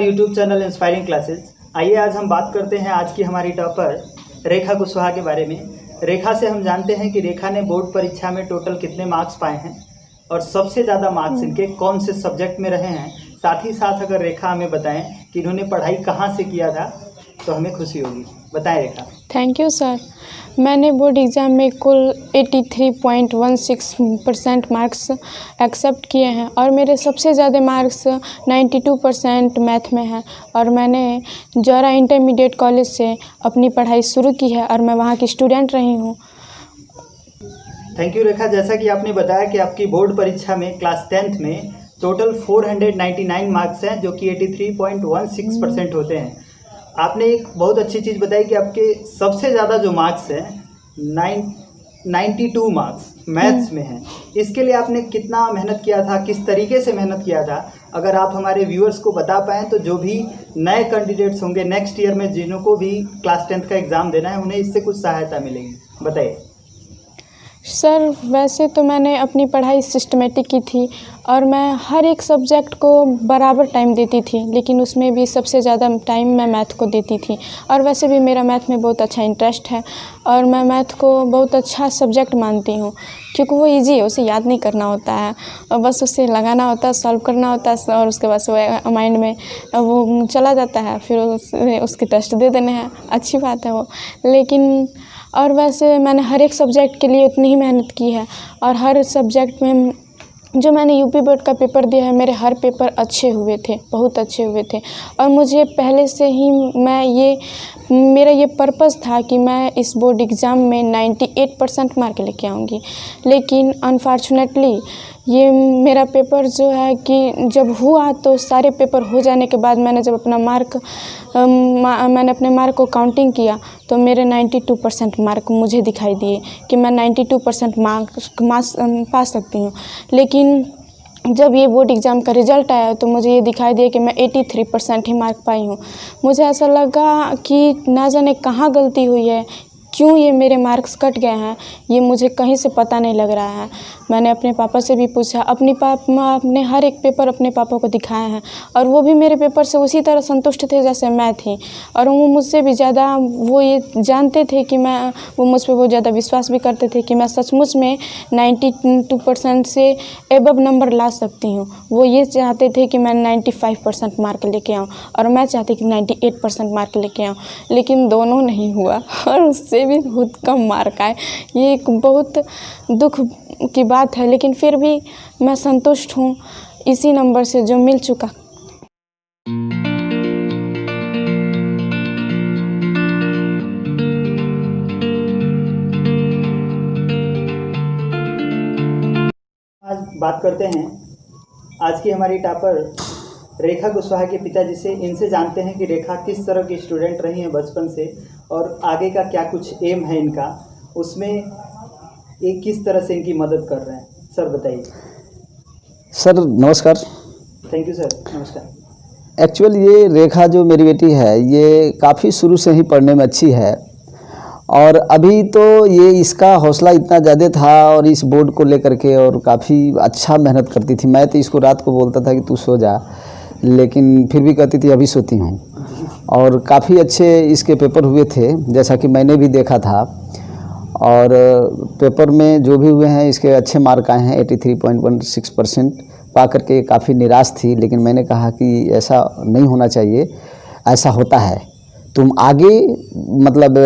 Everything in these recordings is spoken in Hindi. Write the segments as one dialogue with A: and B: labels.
A: YouTube channel inspiring classes. आइए आज हम बात करते हैं आज की हमारी टॉपर रेखा कुशवाहा के बारे में। रेखा से हम जानते हैं कि रेखा ने बोर्ड परीक्षा में टोटल कितने मार्क्स पाए हैं और सबसे ज़्यादा मार्क्स इनके कौन से सब्जेक्ट में रहे हैं। साथ ही साथ अगर रेखा हमें बताएं कि इन्होंने पढ़ाई कहाँ से किया था तो हमें खुशी होगी। बताएं रेखा।
B: Thank you sir. मैंने बोर्ड एग्ज़ाम में कुल 83.16% मार्क्स एक्सेप्ट किए हैं और मेरे सबसे ज़्यादा मार्क्स 92% मैथ में हैं और मैंने जौरा इंटरमीडिएट कॉलेज से अपनी पढ़ाई शुरू की है और मैं वहाँ की स्टूडेंट रही हूँ।
A: थैंक यू रेखा। जैसा कि आपने बताया कि आपकी बोर्ड परीक्षा में क्लास 10th में टोटल 499 मार्क्स हैं जो कि 83.16% होते हैं। आपने एक बहुत अच्छी चीज़ बताई कि आपके सबसे ज़्यादा जो मार्क्स हैं 92 मार्क्स मैथ्स में हैं। इसके लिए आपने कितना मेहनत किया था, किस तरीके से मेहनत किया था, अगर आप हमारे व्यूअर्स को बता पाएँ तो जो भी नए कैंडिडेट्स होंगे नेक्स्ट ईयर में जिनको भी क्लास 10th का एग्ज़ाम देना है उन्हें इससे कुछ सहायता मिलेगी। बताइए
B: सर। वैसे तो मैंने अपनी पढ़ाई सिस्टमेटिक की थी और मैं हर एक सब्जेक्ट को बराबर टाइम देती थी, लेकिन उसमें भी सबसे ज़्यादा टाइम मैं मैथ को देती थी। और वैसे भी मेरा मैथ में बहुत अच्छा इंटरेस्ट है और मैं मैथ को बहुत अच्छा सब्जेक्ट मानती हूँ क्योंकि वो इजी है, उसे याद नहीं करना होता है और बस उसे लगाना होता है, सॉल्व करना होता है और उसके बाद वो माइंड में वो चला जाता है, फिर उसके टेस्ट दे देने हैं। अच्छी बात है वो। लेकिन और वैसे मैंने हर एक सब्जेक्ट के लिए उतनी ही मेहनत की है और हर सब्जेक्ट में जो मैंने यूपी बोर्ड का पेपर दिया है मेरे हर पेपर अच्छे हुए थे, बहुत अच्छे हुए थे। और मुझे पहले से ही मेरा ये पर्पस था कि मैं इस बोर्ड एग्ज़ाम में 98% मार्क लेके आऊँगी। लेकिन अनफॉर्चुनेटली ये मेरा पेपर जो है कि जब हुआ तो सारे पेपर हो जाने के बाद मैंने जब अपना मैंने अपने मार्क को काउंटिंग किया तो मेरे 92% मार्क मुझे दिखाई दिए कि मैं 92% मार्क्स पा सकती हूँ। लेकिन जब ये बोर्ड एग्ज़ाम का रिज़ल्ट आया तो मुझे ये दिखाई दिया कि मैं 83% ही मार्क पाई हूँ। मुझे ऐसा लगा कि ना जाने कहाँ गलती हुई है, क्यों ये मेरे मार्क्स कट गए हैं, ये मुझे कहीं से पता नहीं लग रहा है। मैंने अपने पापा से भी पूछा, अपने हर एक पेपर अपने पापा को दिखाए हैं और वो भी मेरे पेपर से उसी तरह संतुष्ट थे जैसे मैं थी। और वो मुझसे भी ज़्यादा वो ये जानते थे कि वो मुझ पर बहुत ज़्यादा विश्वास भी करते थे कि मैं सचमुच में 92% से एबव नंबर ला सकती हूँ। वो ये चाहते थे कि मैं 95% मार्क लेके आऊँ और मैं चाहती कि 98% मार्क लेके आऊँ, लेकिन दोनों नहीं हुआ और उससे भी बहुत कम मार्क आए। ये एक बहुत दुख की बात है, लेकिन फिर भी मैं संतुष्ट हूँ इसी नंबर से जो मिल चुका।
A: आज बात करते हैं आज की हमारी टॉपर रेखा कुशवाहा के पिताजी से। इनसे जानते हैं कि रेखा किस तरह की स्टूडेंट रही हैं बचपन से और आगे का क्या कुछ एम है इनका, उसमें एक किस तरह से इनकी मदद कर रहे हैं। सर बताइए।
C: सर नमस्कार।
A: Thank you sir. नमस्कार।
C: एक्चुअल ये रेखा जो मेरी बेटी है ये काफ़ी शुरू से ही पढ़ने में अच्छी है और अभी तो ये इसका हौसला इतना ज़्यादा था और इस बोर्ड को लेकर के और काफ़ी अच्छा मेहनत करती थी। मैं तो इसको रात को बोलता था कि तू सो जा, लेकिन फिर भी कहती थी अभी सोती हूँ। और काफ़ी अच्छे इसके पेपर हुए थे जैसा कि मैंने भी देखा था और पेपर में जो भी हुए हैं इसके अच्छे मार्क आए हैं। 83.16% पा करके काफ़ी निराश थी, लेकिन मैंने कहा कि ऐसा नहीं होना चाहिए, ऐसा होता है, तुम आगे मतलब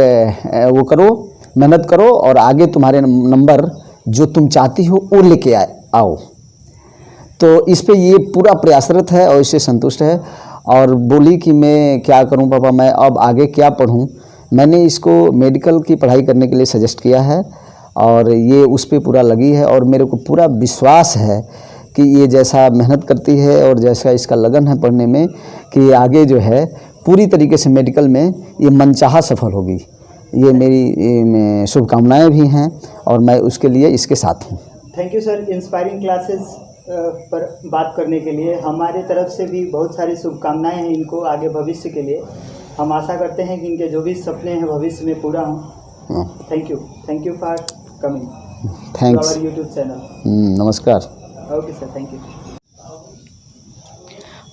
C: वो करो, मेहनत करो और आगे तुम्हारे नंबर जो तुम चाहती हो वो लेके आओ। तो इस पे ये पूरा प्रयासरत है और इससे संतुष्ट है और बोली कि मैं क्या करूं पापा, मैं अब आगे क्या पढूं। मैंने इसको मेडिकल की पढ़ाई करने के लिए सजेस्ट किया है और ये उस पे पूरा लगी है और मेरे को पूरा विश्वास है कि ये जैसा मेहनत करती है और जैसा इसका लगन है पढ़ने में कि ये आगे जो है पूरी तरीके से मेडिकल में ये मनचाहा सफल होगी। ये मेरी शुभकामनाएं भी हैं और मैं उसके लिए इसके साथ हूँ।
A: Thank you sir inspiring classes पर बात करने के लिए। हमारे तरफ से भी बहुत सारी शुभकामनाएं हैं इनको आगे भविष्य के लिए। हम आशा करते हैं कि इनके जो भी सपने हैं भविष्य में पूरा हों। Thank you for coming to our YouTube channel.
C: नमस्कार।
A: Okay sir, thank you.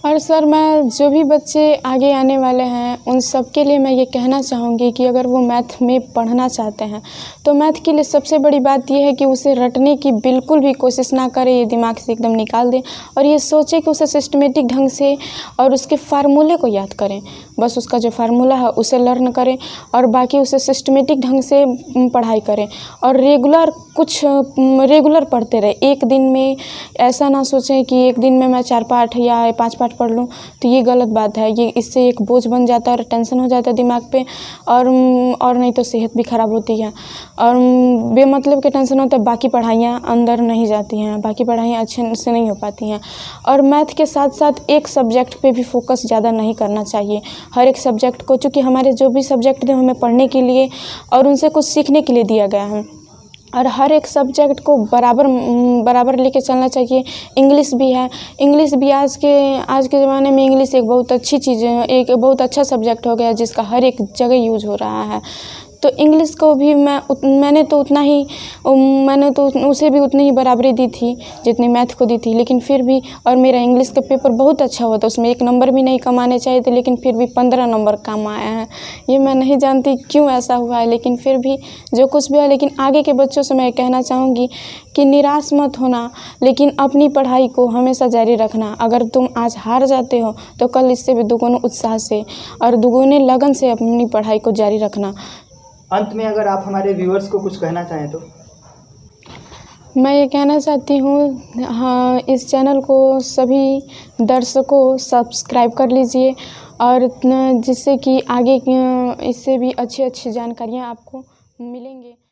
B: और सर मैं जो भी बच्चे आगे आने वाले हैं उन सब के लिए मैं ये कहना चाहूँगी कि अगर वो मैथ में पढ़ना चाहते हैं तो मैथ के लिए सबसे बड़ी बात ये है कि उसे रटने की बिल्कुल भी कोशिश ना करें, ये दिमाग से एकदम निकाल दें और ये सोचें कि उसे सिस्टमेटिक ढंग से और उसके फार्मूले को याद करें। बस उसका जो फार्मूला है उसे लर्न करें और बाकी उसे सिस्टमेटिक ढंग से पढ़ाई करें और रेगुलर पढ़ते रहे। एक दिन में ऐसा ना सोचें कि एक दिन में मैं 4 पाठ या 5 पाठ पढ़ लूँ, तो ये गलत बात है। ये इससे एक बोझ बन जाता है और टेंशन हो जाता है दिमाग पे और नहीं तो सेहत भी ख़राब होती है और बेमतलब के टेंशन होता है, बाकी पढ़ाइयाँ अंदर नहीं जाती हैं, बाकी पढ़ाइयाँ अच्छे से नहीं हो पाती हैं। और मैथ के साथ साथ एक सब्जेक्ट पे भी फोकस ज़्यादा नहीं करना चाहिए। हर एक सब्जेक्ट को, चूँकि हमारे जो भी सब्जेक्ट थे हमें पढ़ने के लिए और उनसे कुछ सीखने के लिए दिया गया है और हर एक सब्जेक्ट को बराबर लेके चलना चाहिए। इंग्लिश भी है, इंग्लिश भी आज के ज़माने में इंग्लिश एक बहुत अच्छी चीज़ है, एक बहुत अच्छा सब्जेक्ट हो गया जिसका हर एक जगह यूज़ हो रहा है। तो इंग्लिश को भी मैंने तो उसे भी उतनी ही बराबरी दी थी जितनी मैथ को दी थी, लेकिन फिर भी और मेरा इंग्लिश का पेपर बहुत अच्छा हुआ था, उसमें 1 नंबर भी नहीं कमाने चाहिए थे लेकिन फिर भी 15 नंबर कम आए हैं। ये मैं नहीं जानती क्यों ऐसा हुआ है, लेकिन फिर भी जो कुछ भी है। लेकिन आगे के बच्चों से मैं कहना चाहूँगी कि निराश मत होना, लेकिन अपनी पढ़ाई को हमेशा जारी रखना। अगर तुम आज हार जाते हो तो कल इससे भी दुगुने उत्साह से और दुगुने लगन से अपनी पढ़ाई को जारी रखना।
A: अंत में अगर आप हमारे व्यूअर्स को कुछ कहना चाहें तो?
B: मैं ये कहना चाहती हूँ, हाँ, इस चैनल को सभी दर्शकों सब्सक्राइब कर लीजिए और जिससे कि आगे इससे भी अच्छी जानकारियाँ आपको मिलेंगे।